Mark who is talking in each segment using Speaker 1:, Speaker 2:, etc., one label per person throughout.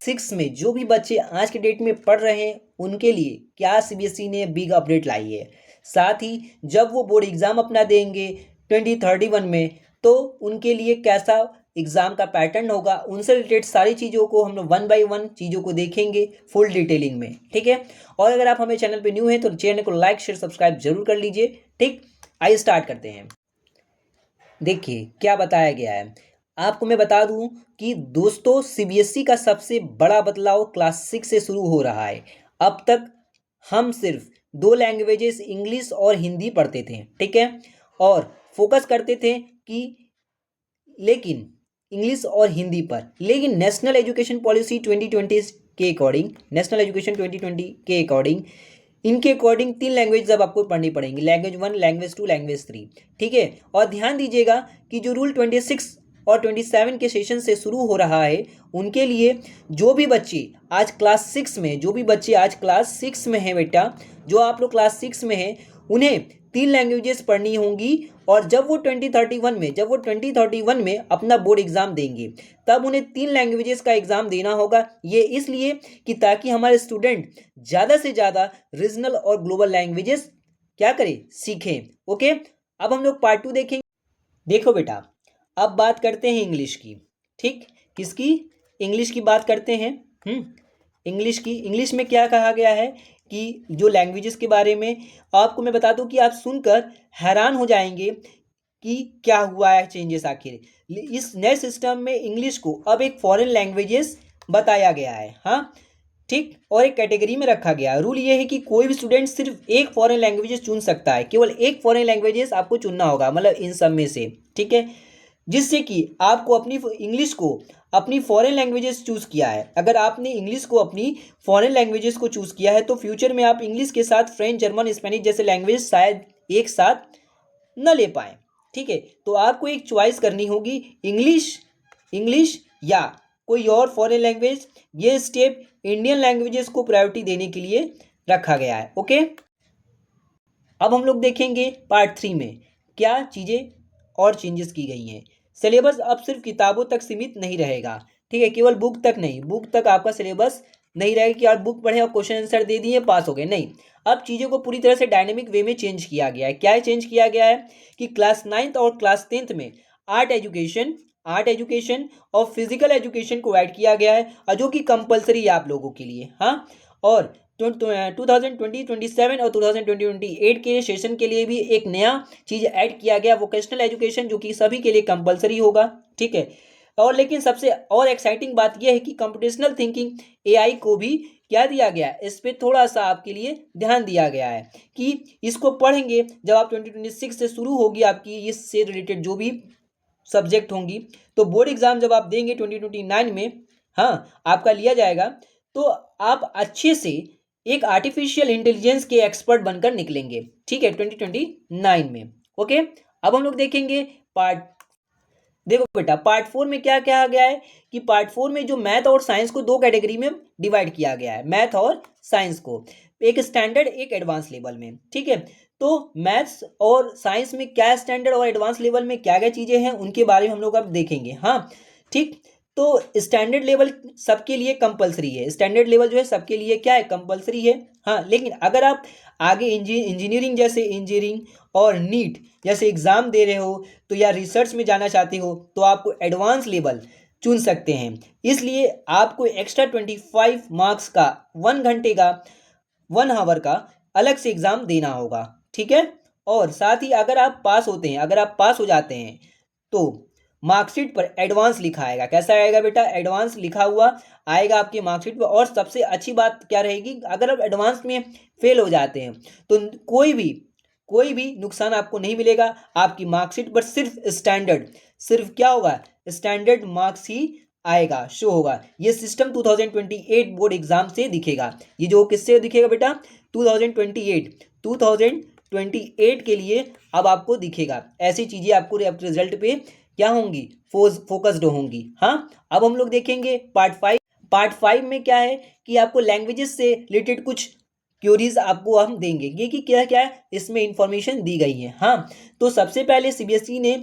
Speaker 1: 6 में जो भी बच्चे आज के डेट में पढ़ रहे हैं उनके लिए क्या सीबीएसई ने बिग अपडेट लाई है। साथ ही जब वो बोर्ड एग्ज़ाम अपना देंगे 2031 में, तो उनके लिए कैसा एग्ज़ाम का पैटर्न होगा, उनसे रिलेटेड सारी चीज़ों को हम लोग 1 बाय 1 चीज़ों को देखेंगे फुल डिटेलिंग में। ठीक है, और अगर आप हमें चैनल पे न्यू हैं तो चैनल को लाइक शेयर सब्सक्राइब जरूर कर लीजिए। ठीक, आइए स्टार्ट करते हैं। देखिए क्या बताया गया है, आपको मैं बता दूं कि दोस्तों सीबीएसई का सबसे बड़ा बदलाव क्लास 6 से शुरू हो रहा है। अब तक हम सिर्फ दो लैंग्वेजेस इंग्लिश और हिंदी पढ़ते थे, ठीक है, और फोकस करते थे कि लेकिन इंग्लिश और हिंदी पर। लेकिन नेशनल एजुकेशन पॉलिसी 2020 के अकॉर्डिंग, नेशनल एजुकेशन 2020 के अकॉर्डिंग, इनके अकॉर्डिंग 3 लैंग्वेज अब आपको पढ़नी पड़ेंगी, लैंग्वेज 1, लैंग्वेज 2, लैंग्वेज 3। ठीक है, और ध्यान दीजिएगा कि जो रूल 26 और 27 के सेशन से शुरू हो रहा है, उनके लिए जो भी बच्चे आज क्लास 6 में, जो भी बच्चे आज क्लास 6 में हैं बेटा, जो आप लोग क्लास 6 में हैं, उन्हें 3 लैंग्वेजेस पढ़नी होंगी। और जब वो 2031 में अपना बोर्ड एग्जाम देंगे, तब उन्हें 3 लैंग्वेजेस का एग्जाम देना होगा। ये इसलिए कि ताकि हमारे स्टूडेंट ज़्यादा से ज़्यादा रीजनल और ग्लोबल लैंग्वेजेस क्या करें, सीखें। ओके, अब हम लोग पार्ट 2 देखेंगे। देखो बेटा, अब बात करते हैं इंग्लिश की। ठीक, किसकी? इंग्लिश की बात करते हैं। इंग्लिश की, इंग्लिश में क्या कहा गया है कि जो लैंग्वेजेस के बारे में आपको मैं बता दूं कि आप सुनकर हैरान हो जाएंगे कि क्या हुआ है चेंजेस आखिर। इस नए सिस्टम में इंग्लिश को अब एक फॉरेन लैंग्वेजेस बताया गया है। हाँ, ठीक, और एक कैटेगरी में रखा गया है। रूल ये है कि कोई भी स्टूडेंट सिर्फ एक फॉरेन लैंग्वेजेस चुन सकता है, केवल एक फॉरेन लैंग्वेजेस आपको चुनना होगा, मतलब इन सब में से। ठीक है, जिससे कि आपको अपनी इंग्लिश को अपनी फॉरेन लैंग्वेजेस चूज़ किया है। अगर आपने इंग्लिश को अपनी फॉरेन लैंग्वेजेस को चूज़ किया है, तो फ्यूचर में आप इंग्लिश के साथ फ्रेंच, जर्मन, स्पेनिश जैसे लैंग्वेज शायद एक साथ न ले पाएँ। ठीक है, तो आपको एक चॉइस करनी होगी, इंग्लिश, इंग्लिश या कोई और फॉरेन लैंग्वेज। ये स्टेप इंडियन लैंग्वेजेस को प्रायोरिटी देने के लिए रखा गया है। ओके, अब हम लोग देखेंगे पार्ट 3 में क्या चीज़ें और चेंजेस की गई हैं। सिलेबस अब सिर्फ किताबों तक सीमित नहीं रहेगा। ठीक है, केवल बुक तक नहीं, बुक तक आपका सिलेबस नहीं रहेगा कि आप बुक पढ़े और क्वेश्चन आंसर दे दिए पास हो गए, नहीं। अब चीज़ों को पूरी तरह से डायनेमिक वे में चेंज किया गया है। क्या चेंज किया गया है कि क्लास 9th और क्लास 10th में आर्ट एजुकेशन और फिजिकल एजुकेशन को ऐड किया गया है, और जो कि कंपलसरी है आप लोगों के लिए। हाँ, और 2020-27 और 2020-28 के सेशन के लिए भी एक नया चीज़ ऐड किया गया, वोकेशनल एजुकेशन, जो कि सभी के लिए कंपलसरी होगा। ठीक है, और लेकिन सबसे और एक्साइटिंग बात यह है कि कंप्यूटेशनल थिंकिंग एआई को भी क्या दिया गया है, इस पर थोड़ा सा आपके लिए ध्यान दिया गया है कि इसको पढ़ेंगे जब आप 2026 से शुरू होगी आपकी इससे रिलेटेड जो भी सब्जेक्ट होंगी, तो बोर्ड एग्जाम जब आप देंगे 2029 में, हाँ, आपका लिया जाएगा, तो आप अच्छे से एक आर्टिफिशियल इंटेलिजेंस के एक्सपर्ट बनकर निकलेंगे। ठीक है, 2029 में। ओके, अब हम लोग देखेंगे पार्ट, देखो बेटा पार्ट 4 में क्या क्या आ गया है कि पार्ट 4 में जो मैथ और साइंस को दो कैटेगरी में डिवाइड किया गया है, मैथ और साइंस को एक स्टैंडर्ड एक एडवांस लेवल में। ठीक है, तो मैथ्स और साइंस में क्या स्टैंडर्ड और एडवांस लेवल में क्या क्या चीज़ें हैं उनके बारे में हम लोग अब देखेंगे। हाँ, ठीक, तो स्टैंडर्ड लेवल सबके लिए कंपलसरी है, स्टैंडर्ड लेवल जो है सबके लिए क्या है, कंपलसरी है। हाँ, लेकिन अगर आप आगे इंजीनियरिंग जैसे इंजीनियरिंग और नीट जैसे एग्ज़ाम दे रहे हो, तो या रिसर्च में जाना चाहते हो, तो आपको एडवांस लेवल चुन सकते हैं। इसलिए आपको एक्स्ट्रा 25 मार्क्स का 1 घंटे का 1 आवर का अलग से एग्ज़ाम देना होगा। ठीक है, और साथ ही अगर आप पास होते हैं, अगर आप पास हो जाते हैं, तो मार्कशीट पर एडवांस लिखा आएगा। कैसा आएगा बेटा, एडवांस लिखा हुआ आएगा आपकी मार्कशीट पर। और सबसे अच्छी बात क्या रहेगी, अगर आप एडवांस में फेल हो जाते हैं तो कोई भी नुकसान आपको नहीं मिलेगा। आपकी मार्कशीट पर सिर्फ क्या होगा, स्टैंडर्ड मार्क्स ही आएगा, शो होगा। ये सिस्टम 2028 बोर्ड एग्जाम से दिखेगा। ये जो किससे दिखेगा बेटा, 2028 के लिए अब आपको दिखेगा। ऐसी चीज़ें आपको रिजल्ट पे क्या होंगी, फोकस्ड होंगी। हाँ, अब हम लोग देखेंगे पार्ट 5 में क्या है कि आपको लैंग्वेजेस से रिलेटेड कुछ क्योरीज आपको हम देंगे, ये कि क्या क्या इसमें इंफॉर्मेशन दी गई है। हाँ, तो सबसे पहले सीबीएसई ने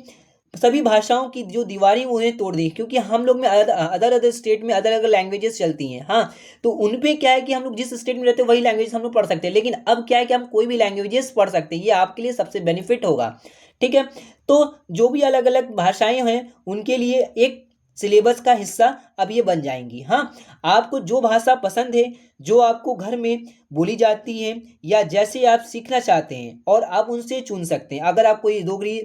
Speaker 1: सभी भाषाओं की जो दीवारें उन्हें तोड़ दी, क्योंकि हम लोग में अदर अदर स्टेट में अदर अदर लैंग्वेजेस चलती हैं। हाँ, तो उन पे क्या है कि हम लोग जिस स्टेट में रहते हैं वही लैंग्वेज हम लोग पढ़ सकते हैं, लेकिन अब क्या है कि हम कोई भी लैंग्वेजेस पढ़ सकते हैं। ये आपके लिए सबसे बेनिफिट होगा। ठीक है, तो जो भी अलग अलग भाषाएं हैं उनके लिए एक सिलेबस का हिस्सा अब ये बन जाएंगी। हाँ, आपको जो भाषा पसंद है, जो आपको घर में बोली जाती है, या जैसे आप सीखना चाहते हैं, और आप उनसे चुन सकते हैं। अगर आप कोई डोगरी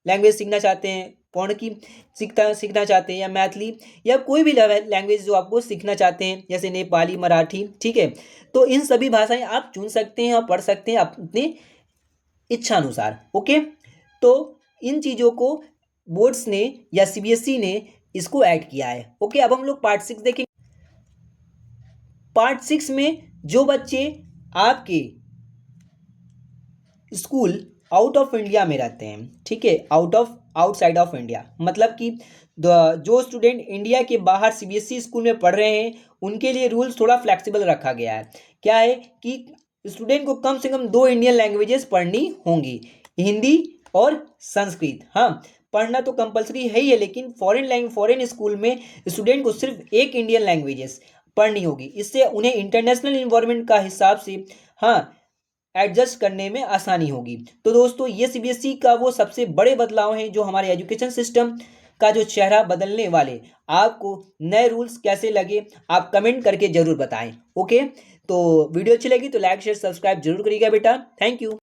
Speaker 1: लैंग्वेज सीखना चाहते हैं, पौड़ की सीखना चाहते हैं, या मैथिली, या कोई भी लैंग्वेज जो आपको सीखना चाहते हैं, जैसे नेपाली, मराठी, ठीक है, तो इन सभी भाषाएं आप चुन सकते हैं और पढ़ सकते हैं अपने इच्छानुसार। ओके, तो इन चीज़ों को बोर्ड्स ने या सीबीएसई ने इसको ऐड किया है। ओके, अब हम लोग पार्ट 6 देखेंगे। पार्ट 6 में जो बच्चे आपके स्कूल आउट ऑफ इंडिया में रहते हैं, ठीक है, आउटसाइड ऑफ इंडिया, मतलब कि जो स्टूडेंट इंडिया के बाहर सीबीएसई स्कूल में पढ़ रहे हैं उनके लिए रूल्स थोड़ा फ्लेक्सिबल रखा गया है। क्या है कि स्टूडेंट को कम से कम 2 इंडियन लैंग्वेजेस पढ़नी होंगी, हिंदी और संस्कृत। हाँ, पढ़ना तो कंपलसरी है ही है, लेकिन फॉरेन स्कूल में स्टूडेंट को सिर्फ एक इंडियन लैंग्वेजेस पढ़नी होगी। इससे उन्हें इंटरनेशनल इन्वायरमेंट का हिसाब से, हाँ, एडजस्ट करने में आसानी होगी। तो दोस्तों, ये सीबीएसई का वो सबसे बड़े बदलाव हैं जो हमारे एजुकेशन सिस्टम का जो चेहरा बदलने वाले। आपको नए रूल्स कैसे लगे आप कमेंट करके जरूर बताएं। ओके, तो वीडियो अच्छी लगी तो लाइक शेयर सब्सक्राइब जरूर करिएगा बेटा। Thank you.